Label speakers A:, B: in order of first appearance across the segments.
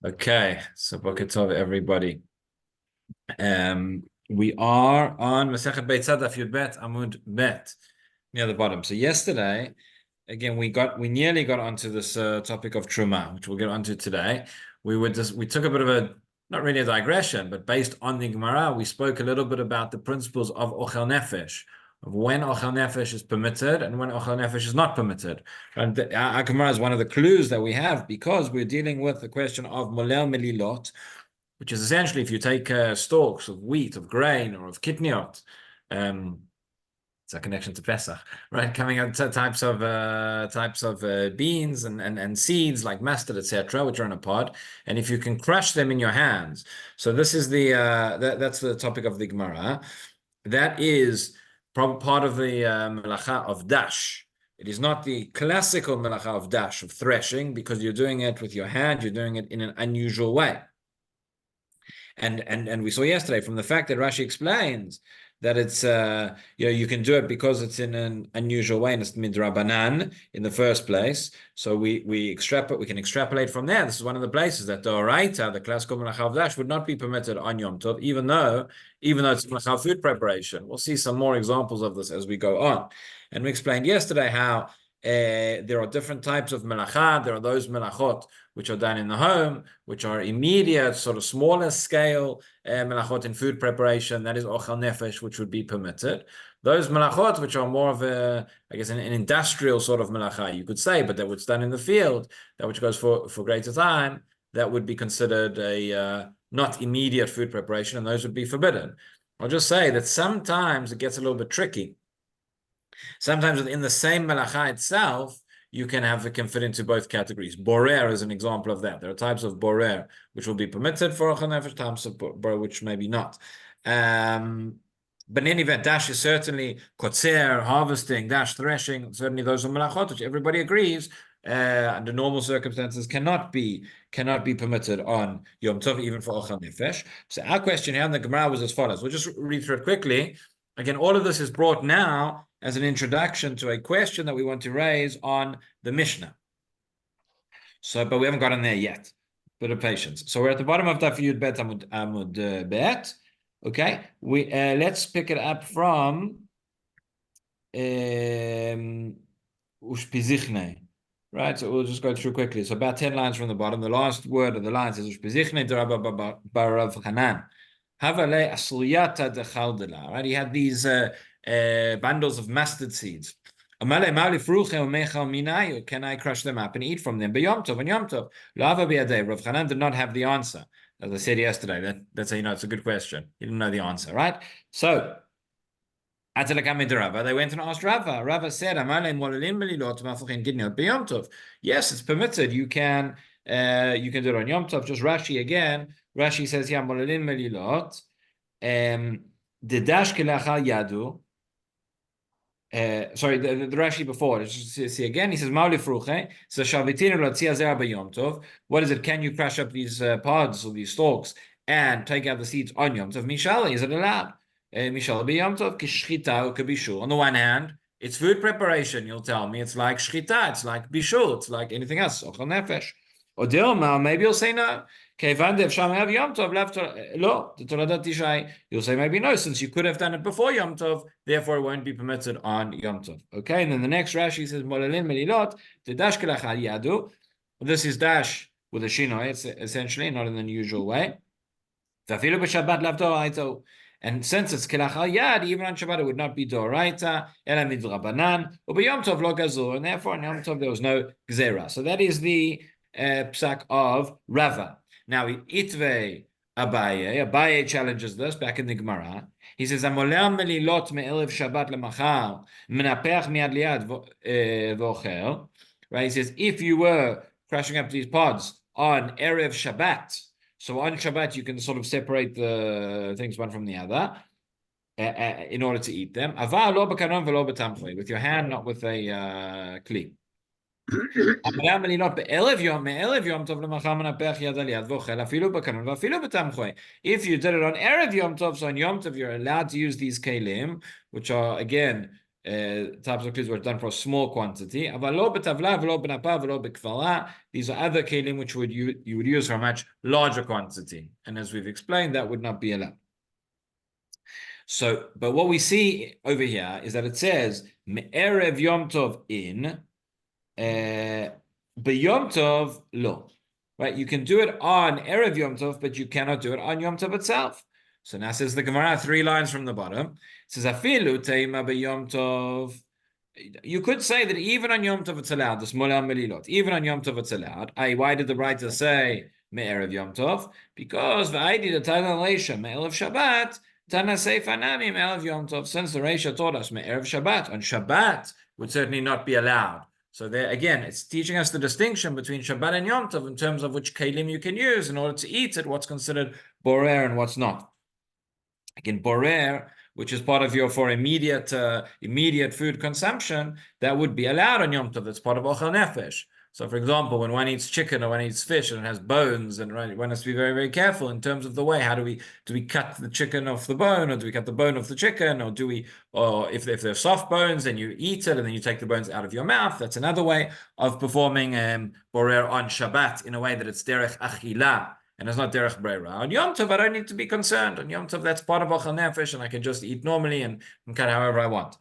A: Okay, so Boker Tov, everybody. We are on Masechet Beit Tzadaf Yud Bet Amud Bet near the bottom. So yesterday, again, we nearly got onto this topic of truma, which we'll get onto today. We took a bit of a not really a digression, but based on the Gemara, we spoke a little bit about the principles of ochel nefesh, of when ochel nefesh is permitted and when ochel nefesh is not permitted. And our Gemara is one of the clues that we have because we're dealing with the question of molel melilot, which is essentially if you take stalks of wheat, of grain, or of kitniot, it's a connection to Pesach, right? Coming out types of beans and seeds like mustard, etc., which are in a pod, and if you can crush them in your hands. So this is that's the topic of the Gemara. That is part of the melacha of dash. It is not the classical melacha of dash, of threshing, because you're doing it with your hand. You're doing it in an unusual way. And we saw yesterday from the fact that Rashi explains that it's you can do it because it's in an unusual way and it's midrabanan in the first place. So we can extrapolate from there. This is one of the places that the oraita, the classical melacha of dash, would not be permitted on Yom Tov, even though it's melacha food preparation. We'll see some more examples of this as we go on. And we explained yesterday how there are different types of melacha. There are those melachot which are done in the home, which are immediate, sort of smaller scale melachot in food preparation. That is ochel nefesh, which would be permitted. Those melachot, which are more of an industrial sort of melacha, you could say, but that was done in the field, that which goes for greater time, that would be considered a not immediate food preparation, and those would be forbidden. I'll just say that sometimes it gets a little bit tricky. Sometimes within the same melacha itself, you can fit into both categories. Borer is an example of that. There are types of borer which will be permitted for ochel nefesh, types of borer which maybe not. But in any event, dash is certainly kotzer, harvesting, dash, threshing. Certainly those are melachot which everybody agrees under normal circumstances cannot be permitted on Yom Tov, even for ochel nefesh. So our question here in the Gemara was as follows. We'll just read through it quickly. Again, all of this is brought now as an introduction to a question that we want to raise on the Mishnah. So, but we haven't gotten there yet. Bit of patience. So we're at the bottom of Daf Yud Bet Amud Bet. Okay, let's pick it up from Ushpizichne. Right, so we'll just go through quickly. So about 10 lines from the bottom. The last word of the line says Ushpizichne Rabbi Barav Hanan. Havale Asliyata de Chaldela. Right, he had these bundles of mustard seeds. Can I crush them up and eat from them? But Yom Tov and Yom Tov. Rav Chanan did not have the answer. As I said yesterday, that's how you know it's a good question. He didn't know the answer, right? So they went and asked Rava. Rava said, yes, it's permitted. You can do it on Yom Tov. Just Rashi again. Rashi says, yeah, molelin melilot. Dedash kelachal yadu. Sorry, the Rashi before. Let's just see again. He says, "Mauli fruche." So shavitinu latzia zera b'yom tov. What is it? Can you crush up these pods or these stalks and take out the seeds on Yom Tov? Mishala, is it allowed? Mishala b'yom tov kishchita or kabishul. On the one hand, it's food preparation. You'll tell me it's like shchita, it's like bishul, it's like anything else. Ochel nefesh. Or Dilma, maybe you'll say no. You'll say maybe no, since you could have done it before Yom Tov, therefore it won't be permitted on Yom Tov. Okay, and then the next Rashi says, Molelin melilot, the dash kelachal yadu. This is dash with a shinoi, it's essentially, not in the usual way. And since it's kelachal yad, even on Shabbat it would not be doraita, ela midrabanan, or by Yom Tov lo gazur, and therefore on Yom Tov there was no gzera. So that is the psak of Rava. Now, Itve Abaye challenges this back in the Gemara. He says, "Amolem melilot me'elev Shabbat lemachar menapech miad liad v'ochel." Right? He says, if you were crushing up these pods on erev Shabbat, so on Shabbat you can sort of separate the things one from the other in order to eat them. Aval lo b'kanon v'lo b'tamchoi, with your hand, not with a kli. If you did it on Erev Yom Tov, so on Yom Tov you're allowed to use these kelim, which are again types of klis were done for a small quantity. These are other kelim which you would use for a much larger quantity. And as we've explained, that would not be allowed. So, but what we see over here is that it says Me'erev Yom Tov in B'Yom Tov lo. Right? You can do it on Erev Yom Tov, but you cannot do it on Yom Tov itself. So now says the Gemara 3 lines from the bottom. It says Afilu Teima B'Yom Tov. You could say that even on Yom Tov it's allowed. This Molel Melilot. Even on Yom Tov it's allowed. Why did the writer say Me'erev Yom Tov? Because V'Aidi the Tana Leisha Me'elev Shabbat. Tana Seifa Nami Me'elev Yom Tov. Since the Reisha taught us Me'erev Shabbat, on Shabbat would certainly not be allowed. So there again, it's teaching us the distinction between Shabbat and Yom Tov in terms of which kelim you can use in order to eat it, what's considered borer and what's not. Again, borer, which is part of your for immediate food consumption, that would be allowed on Yom Tov. That's part of Ochel Nefesh. So, for example, when one eats chicken or one eats fish and it has bones, and right, one has to be very, very careful in terms of the way. How do we cut the chicken off the bone, or do we cut the bone off the chicken, or if they're soft bones, then you eat it and then you take the bones out of your mouth. That's another way of performing borer on Shabbat in a way that it's derech achila and it's not derech breira. On Yom Tov, I don't need to be concerned. On Yom Tov, that's part of Ochel Nefesh, and I can just eat normally and kind of however I want.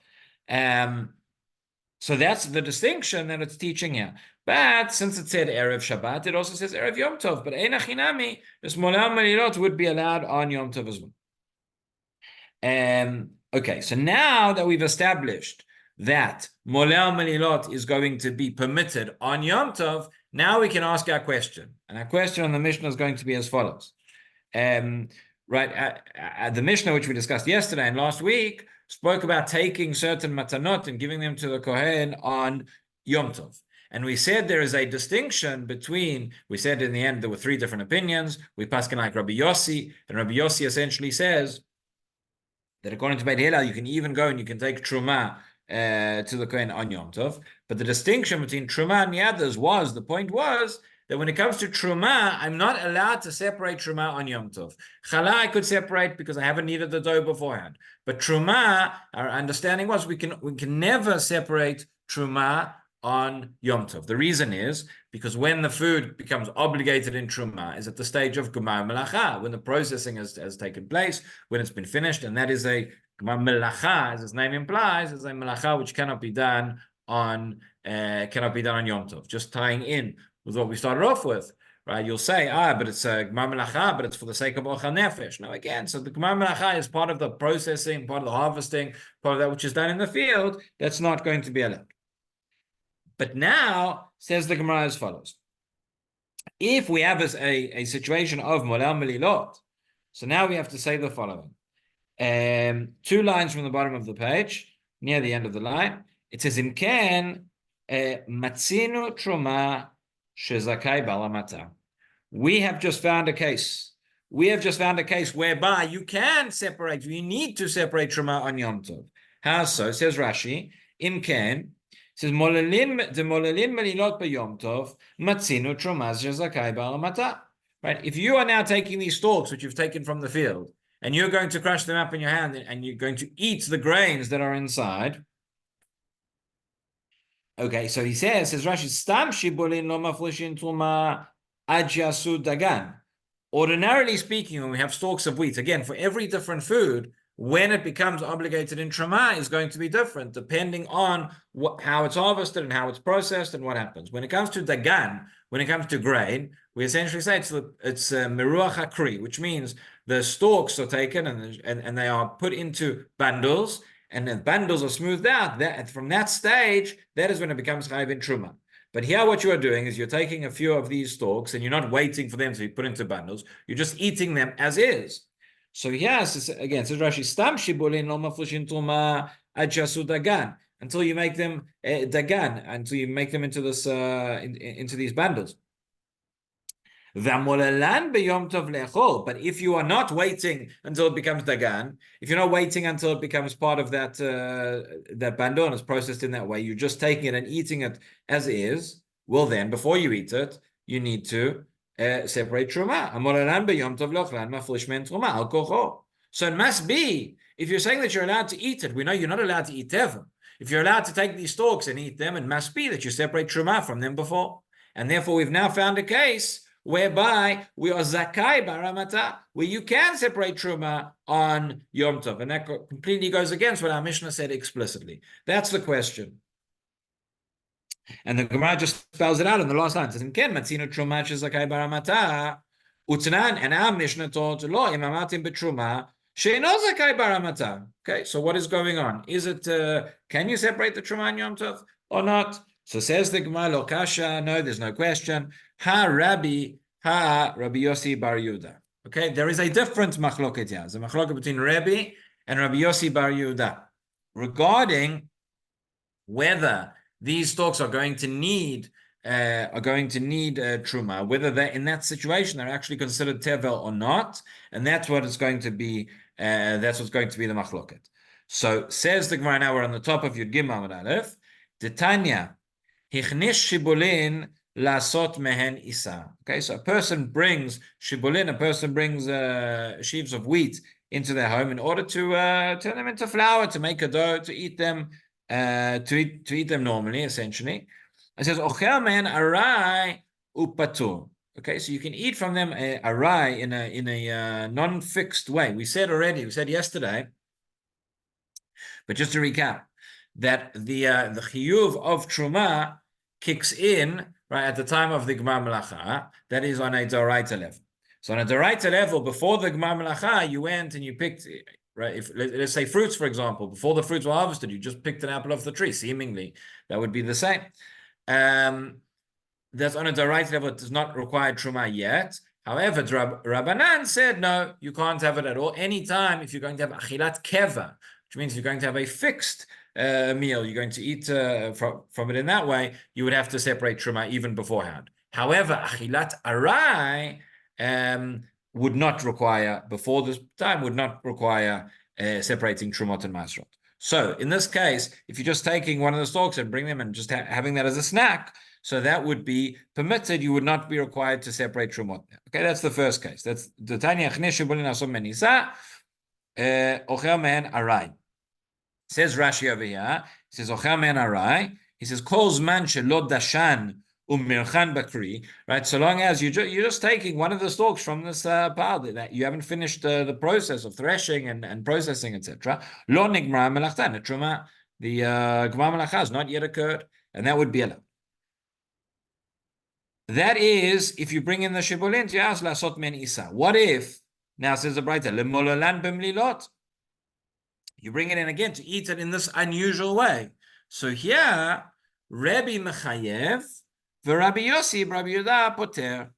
A: So that's the distinction that it's teaching here. But since it said Erev Shabbat, it also says Erev Yom Tov. But Ein Achinami, this Molel Melilot would be allowed on Yom Tov as well. Okay, so now that we've established that Molel Melilot is going to be permitted on Yom Tov, now we can ask our question. And our question on the Mishnah is going to be as follows. The Mishnah, which we discussed yesterday and last week, spoke about taking certain matanot and giving them to the Kohen on Yom Tov. And we said there is a distinction between, we said in the end there were 3 different opinions. We paskin like Rabbi Yossi, and Rabbi Yossi essentially says that according to Beit Hillel, you can even go and you can take Truma to the Kohen on Yom Tov. But the distinction between Truma and the others the point was that when it comes to Truma, I'm not allowed to separate Truma on Yom Tov. Challah I could separate because I haven't kneaded the dough beforehand. But Truma, our understanding was we can never separate Truma on Yom Tov. The reason is because when the food becomes obligated in Truma is at the stage of Gemar Melacha, when the processing has taken place, when it's been finished, and that is a Gemar Melacha, as its name implies, is a Melacha which cannot be done on Yom Tov. Just tying in with what we started off with, right? You'll say, but it's a Gemar Melacha, but it's for the sake of Ochel Nefesh. Now again, so the Gemar Melacha is part of the processing, part of the harvesting, part of that which is done in the field. That's not going to be allowed. But now, says the Gemara as follows. If we have a situation of Molel Melilot, so now we have to say the following. 2 lines from the bottom of the page, near the end of the line, it says, Imken, Matzinu Truma Shezakai Balamata. We have just found a case. Whereby you can separate, you need to separate Truma on Yom Tov. How so? Says Rashi, Imken, it says Molelin Melilot B'Yom Tov Matzinu Trumaz Shezakai Balamata. Right? If you are now taking these stalks which you've taken from the field, and you're going to crush them up in your hand, and you're going to eat the grains that are inside. Okay, so he says Rashi, Stam Shibulin Lo Maflishin Truma Adjasu Dagan. Ordinarily speaking, when we have stalks of wheat, again, for every different food, when it becomes obligated in Truma is going to be different depending on how it's harvested and how it's processed and what happens. When it comes to Dagan, when it comes to grain, we essentially say it's Meruach HaKri, which means the stalks are taken and they are put into bundles, and the bundles are smoothed out. From that stage, that is when it becomes Chayiv in Truma. But here what you are doing is you're taking a few of these stalks and you're not waiting for them to be put into bundles. You're just eating them as is. So yes, again, says Rashi, Stam Shibulin Lo Maflishin Truma Adjasu Dagan, until you make them Dagan, until you make them into this into these bundles. But if you are not waiting until it becomes Dagan, if you're not waiting until it becomes part of that bundle and it's processed in that way, you're just taking it and eating it as is, well then, before you eat it, you need to separate Truma. So it must be, if you're saying that you're allowed to eat it, we know you're not allowed to eat Tevim. If you're allowed to take these stalks and eat them, it must be that you separate truma from them before. And therefore, we've now found a case whereby we are zakai baramata, where you can separate truma on Yom Tov. And that completely goes against what our Mishnah said explicitly. That's the question. And the Gemara just spells it out in the last line. It says, "Ken matzino truma shezakai baramata utnan," and our Mishnah taught lo imamatim betruma she'eno zakai baramata. Okay, so what is going on? Is it can you separate the truma on Yom Tov or not? So says the Gemara, lo kasha, no, there's no question. Rabbi Yossi bar Yehuda. Okay, there is a different machloket here. There's a machloket between Rabbi and Rabbi Yossi bar Yehuda regarding whether these stalks are going to need truma, whether they're in that situation they're actually considered tevel or not, and that's what it's going to be. That's what's going to be the machloket. So says the Gemara. Now we're on the top of Yud Gimel Amud Aleph. Titania hichnish shibulin lasot mehen isa. Okay, so a person brings shibulin. A person brings sheaves of wheat into their home in order to turn them into flour, to make a dough, to eat them. To eat them normally, essentially. It says ochel mehen arai upatur. Okay, so you can eat from them arai in a non-fixed way. We said yesterday, but just to recap, that the chiyuv of truma kicks in right at the time of the gmar melacha. That is on a doraita level. So on a doraita level, before the gmar melacha, you went and you picked. Right? If let's say fruits, for example, before the fruits were harvested, you just picked an apple off the tree. Seemingly, that would be the same. That's on a direct level. It does not require truma yet. However, Rabbanan said no, you can't have it at all. Anytime if you're going to have achilat keva, which means you're going to have a fixed meal, you're going to eat from it in that way, you would have to separate truma even beforehand. However, achilat arai would not require, before this time, would not require separating trumot and masrot. So in this case, if you're just taking one of the stalks and bring them and just having that as a snack, so that would be permitted. You would not be required to separate trumot. Okay, that's the first case. That's the Tanya Chnesh Shibulin Asom Menisa Ochel Mehen Arai. Says Rashi over here. He says Ochel Mehen Arai. He says Kol Zman Shelo Dashan Umirchan Bakri. Right. So long as you're just taking one of the stalks from this pile that you haven't finished the process of threshing and processing, etc. Lo Nigmar Melachtan. The truma, the Gmar Melacha has not yet occurred, and that would be allowed. That is, if you bring in the shibulin, you ask lasot men isa. What if, now says the Braita, lemololan b'mlilot, you bring it in again to eat it in this unusual way. So here, Rabbi Mechayev, Rabbi Yossi, Rabbi Yehuda poter.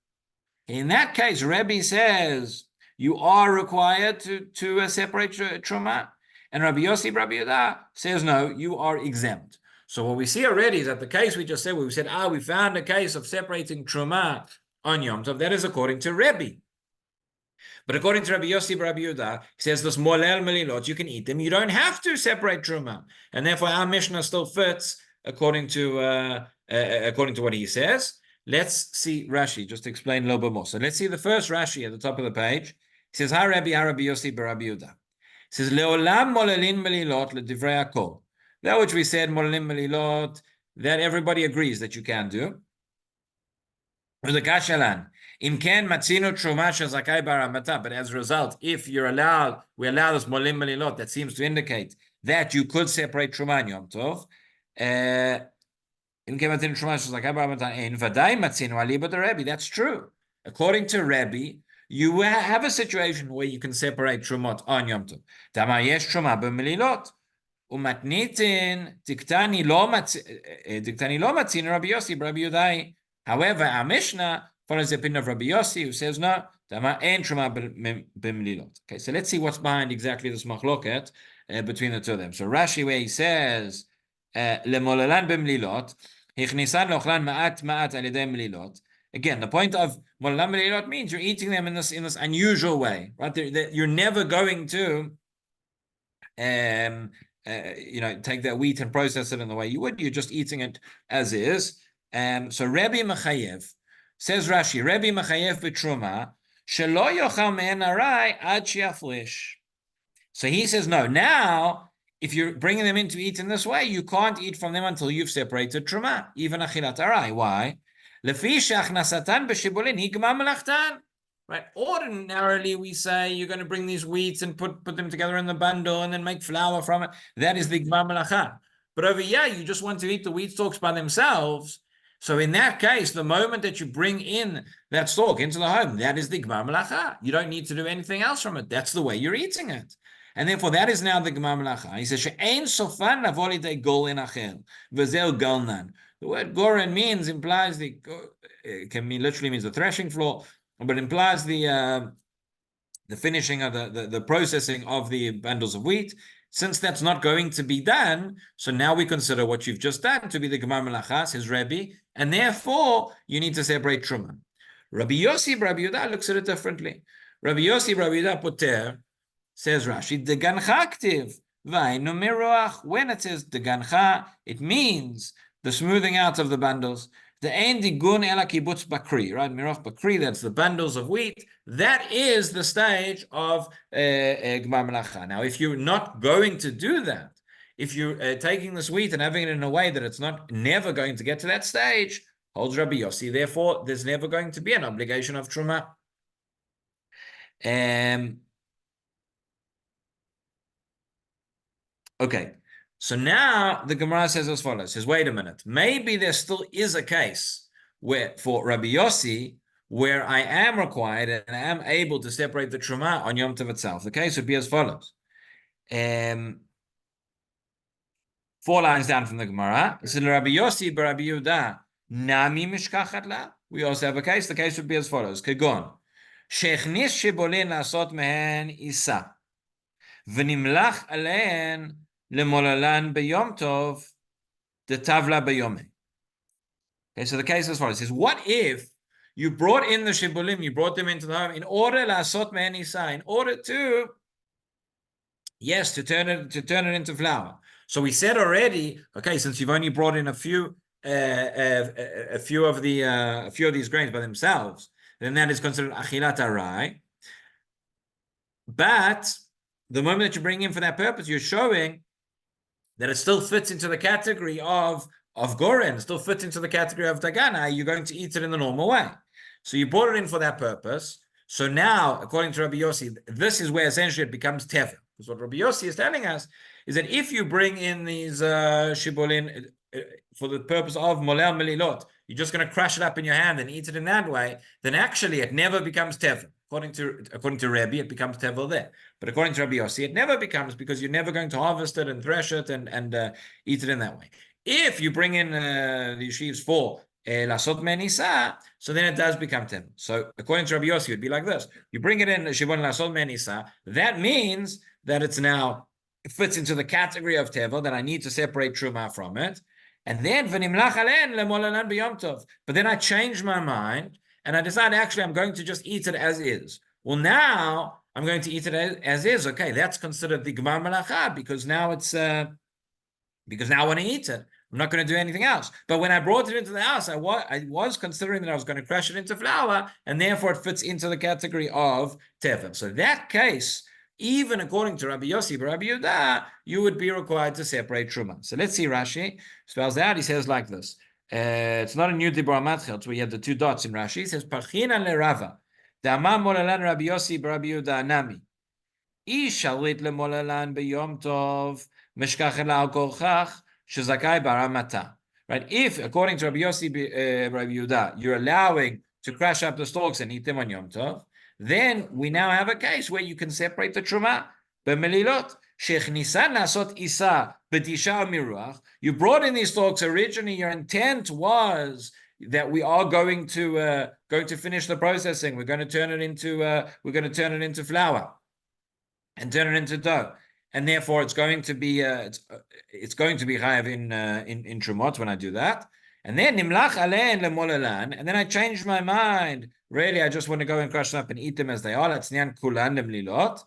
A: In that case, Rabbi says you are required to separate truma, and Rabbi Yossi, Rabbi Yehuda says no, you are exempt. So what we see already is that the case we just said, where we said, we found a case of separating truma on Yom Tov, that is according to Rebbe. But according to Rabbi Yossi Rabbi Yehuda, he says this molel melilot, you can eat them, you don't have to separate truma. And therefore our Mishnah still fits according to what he says. Let's see Rashi, just to explain a little bit more. So let's see the first Rashi at the top of the page. He says, Ha Rabbi Yossi Rabbi Yehuda. He says, Leolam molelin melilot ledivrei hakol. That which we said, Molim Melilot, that everybody agrees that you can do. But as a result, if we allow this Molim Melilot, that seems to indicate that you could separate Truma and Yom Tov. That's true. According to Rebbe, you have a situation where you can separate Trumot on Yom Tov. Umatnitin diktani lo matzin Rabbi Yossi Rabbi Yehuda. However, our Mishnah follows the opinion of Rabbi Yossi, who says no. Okay, so let's see what's behind exactly this machloket between the two of them. So Rashi, where he says lemolalan b'mlilot, hichnisan lochlan ma'at alidei mlilot. Again, the point of molalan b'mlilot means you're eating them in this unusual way, right? You're never going to take that wheat and process it in the way you would. You're just eating it as is. So Rabbi Mechayev, says Rashi, Rabbi Mechayev b'truma, shelo yochal me'en arai ad she'aflish. So he says, no, now, if you're bringing them in to eat in this way, you can't eat from them until you've separated truma, even achilat arai. Why? Right. Ordinarily, we say you're going to bring these wheats and put them together in the bundle and then make flour from it. That is the gmar melacha. But over here, you just want to eat the wheat stalks by themselves. So in that case, the moment that you bring in that stalk into the home, that is the gmar melacha. You don't need to do anything else from it. That's the way you're eating it. And therefore, that is now the gmar melacha. He says, "She'ein sofan lavolite golin achel v'zel galnan." The word goren implies literally means the threshing floor, but implies the finishing of the processing of the bundles of wheat. Since that's not going to be done, so now we consider what you've just done to be the Gemar Melacha, says Rabbi, and therefore you need to separate Truma. Rabbi Yossi, Rabbi Yehuda looks at it differently. Rabbi Yossi, Rabbi Yehuda Poter, says Rashi, Degancha aktiv, v'ainu miruach. When it says Degancha, it means the smoothing out of the bundles. The ein digun ela kibbutz bakri, right? Miroch bakri, that's the bundles of wheat. That is the stage of Gmar Melacha. Now, if you're not going to do that, if you're taking this wheat and having it in a way that it's never going to get to that stage, holds Rabbi Yossi, therefore, there's never going to be an obligation of Truma. Okay. So now the Gemara says as follows, says, wait a minute, maybe there still is a case where for Rabbi Yossi, where I am required and I am able to separate the Truma on Yom Tov itself. The case would be as follows. 4 lines down from the Gemara. It says, Rabbi Yossi Rabbi Yehuda, Nami mishkachat la. We also have a case. The case would be as follows. Kegon, Shechnis shibolin lasot mehen isa. V'nimlach alein lemolalan beyom tov, the tavla beyome. Okay, so the case is as follows. It says, what if you brought in the shibulim, you brought them into the home in order lasot mehen isa, in order to, yes, to turn it into flour. So we said already, okay, since you've only brought in a few of these grains by themselves, then that is considered achilat arai. But the moment that you bring in for that purpose, you're showing that it still fits into the category of goren, it still fits into the category of dagana. You're going to eat it in the normal way. So you brought it in for that purpose. So now, according to Rabbi Yossi, this is where essentially it becomes tefer. Because what Rabbi Yossi is telling us is that if you bring in these shibolin for the purpose of molel melilot, you're just going to crush it up in your hand and eat it in that way, then actually it never becomes tevel. According to Rabbi, it becomes tevel there. But according to Rabbi Yossi, it never becomes, because you're never going to harvest it and thresh it and eat it in that way. If you bring in the sheaves for lasot menisa, so then it does become tevel. So according to Rabbi Yossi, it would be like this. You bring it in shibon lasot menisa, that means that it fits into the category of tevel, that I need to separate truma from it. And then v'nimlach alein lemolalan b'yom tov. But then I change my mind and I decide actually I'm going to just eat it as is. Well, now I'm going to eat it as is. Okay, that's considered the gmar melacha because now it's because now I want to eat it. I'm not going to do anything else. But when I brought it into the house, I was considering that I was going to crush it into flour, and therefore it fits into the category of tevel. So in that case, even according to Rabbi Yossi, Rabbi Yehuda, you would be required to separate truma. So let's see Rashi spells out. He says like this. It's not a new dibur matchel. We have the 2 dots in Rashi. He says parchina lerava da'amar molalan Rabbi Yossi Rabbi Yehuda nami ishalit lemolalan beyom tov meshkachet la kolchach shezakai baramata. Right? If according to Rabbi Yossi Rabbi Yehuda, you're allowing to crush up the stalks and eat them on Yom Tov, then we now have a case where you can separate the truma. B'melilot shechnisan lasot isa b'tisha miruach. You brought in these stalks originally. Your intent was that we are going to finish the processing. We're going to turn it into flour and turn it into dough, and therefore it's going to be chayav in trumot when I do that. And then nimlach alein lemolalan, and then I changed my mind. Really, I just want to go and crush them up and eat them as they are. That's nyan kulan lemlilot.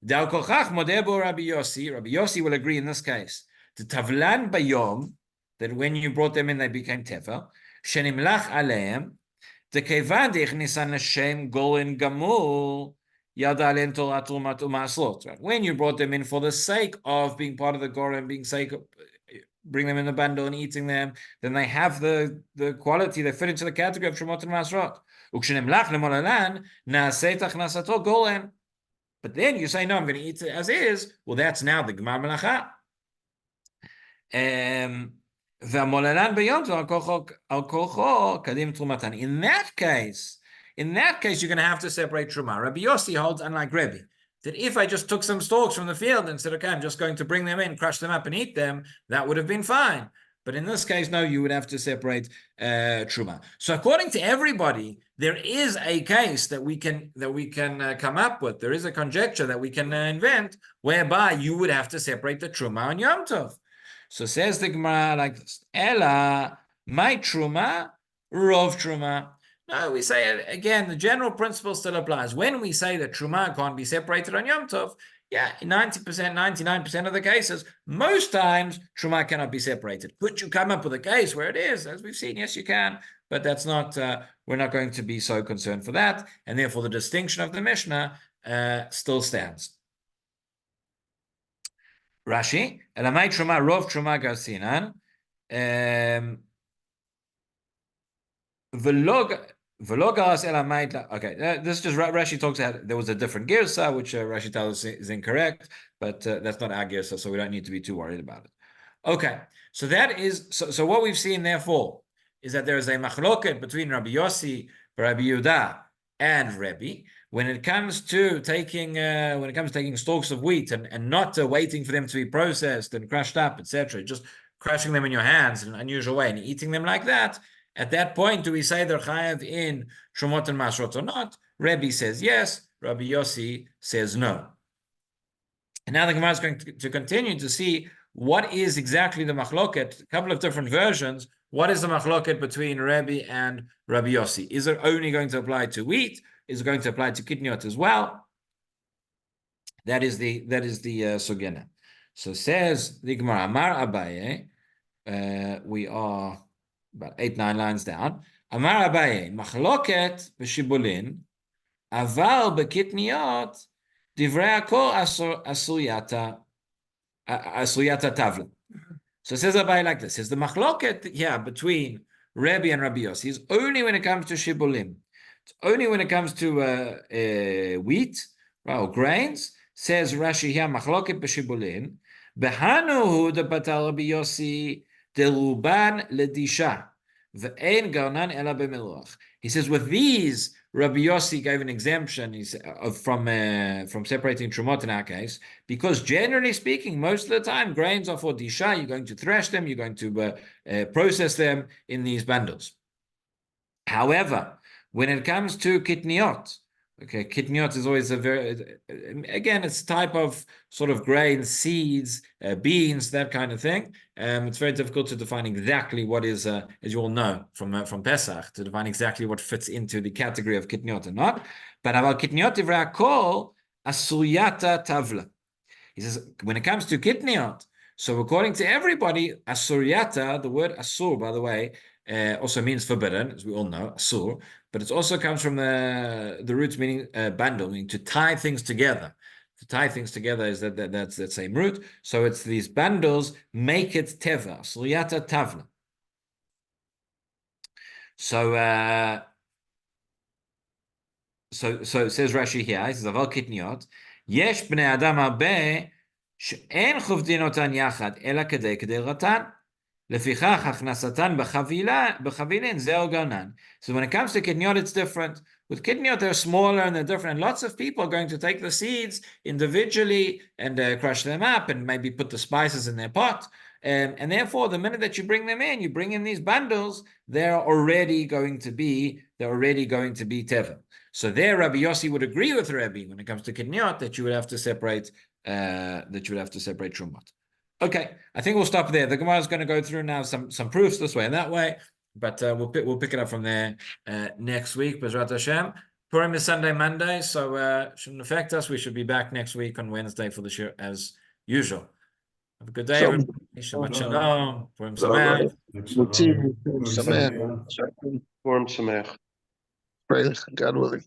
A: Dal kochach modebo Rabbi Yossi. Rabbi Yossi will agree in this case. The tavlan bayom, that when you brought them in, they became tevel. Shenimlach aleim. The kevan deichnisan l'shem golin gamul. Right? When you brought them in for the sake of being part of the Gorah and being sake of bring them in the bundle and eating them, then they have the quality, they fit into the category of Trumot and Masrot. But then you say, no, I'm going to eat it as is. Well, that's now the Gemar Melacha. In that case, you're going to have to separate Truma. Rabbi Yossi holds, unlike Rebbe, that if I just took some stalks from the field and said, okay, I'm just going to bring them in, crush them up and eat them, that would have been fine. But in this case, no, you would have to separate Truma. So according to everybody, there is a case that we can come up with. There is a conjecture that we can invent whereby you would have to separate the Truma on Yom Tov. So says the Gemara like this: Ela, my Truma, Rov Truma. No, we say again, the general principle still applies. When we say that Truma can't be separated on Yom Tov, yeah, in 90%, 99% of the cases, most times Truma cannot be separated. Could you come up with a case where it is? As we've seen, yes, you can, but that's not, we're not going to be so concerned for that, and therefore the distinction of the Mishnah still stands. Rashi, Elamai Truma, Rov Truma Garsinan, Okay, this is just Rashi talks about there was a different girsa, which Rashi tells us is incorrect, but that's not our girsa, so we don't need to be too worried about it. Okay, so that is so what we've seen therefore is that there is a machloket between Rabbi Yossi, Rabbi Yehuda, and Rebbe when it comes to taking stalks of wheat and not waiting for them to be processed and crushed up, etc., just crushing them in your hands in an unusual way and eating them like that. At that point, do we say they're chayav in Trumot and Masrot or not? Rebbe says yes. Rabbi Yossi says no. And now the Gemara is going to continue to see what is exactly the machloket. A couple of different versions. What is the machloket between Rebbe and Rabbi Yossi? Is it only going to apply to wheat? Is it going to apply to kidniot as well? That is the sugena. So says the Gemara, Amar Abaye. We are about 8-9 lines down. Amar Abaye, machloket b'shibulin, aval b'kitniot, divrei hakol asuyata tavla. So it says Abaye like this: says the machloket here between Rebbe and Rabbi Yossi is only when it comes to shibulim. It's only when it comes to wheat or grains. Says Rashi here, machloket b'shibulin, behanu the batal Rabbi Yossi. Deruban ledisha, ve'en garnan ela b'meluach. He says with these, Rabbi Yossi gave an exemption from separating trumot in our case, because generally speaking, most of the time grains are for disha. You're going to thresh them, you're going to process them in these bundles. However, when it comes to kitniot, okay, kitniot is always again, it's a type of sort of grain, seeds, beans, that kind of thing. It's very difficult to define exactly what is, as you all know from Pesach, to define exactly what fits into the category of kitniot or not. But about kitniot divrei hakol asuyata tavla. He says when it comes to kitniot, so according to everybody, asuyata, the word asur, by the way, also means forbidden, as we all know, asur, but it also comes from the root meaning bundle, meaning to tie things together. To tie things together is that's that same root. So it's these bundles make it teva, asuyata tavla. So it says Rashi here. He says aval kitniot yesh bnei adam harbe she'en chovdin otan yachad ela kedei ratan. So when it comes to kidniot, it's different. With kidniot, they're smaller and they're different. And lots of people are going to take the seeds individually and crush them up and maybe put the spices in their pot. And therefore, the minute that you bring them in, you bring in these bundles, they're already going to be teva. So there, Rabbi Yossi would agree with Rabbi when it comes to kidniot that you would have to separate trumot. Okay, I think we'll stop there. The Gemara is going to go through now some proofs this way and that way, but we'll pick it up from there next week. B'ezrat Hashem. Purim is Sunday, Monday, so shouldn't affect us. We should be back next week on Wednesday for the shiur as usual. Have a good day, everybody. Shabbat shalom. Purim sameach.
B: Purim sameach. God willing.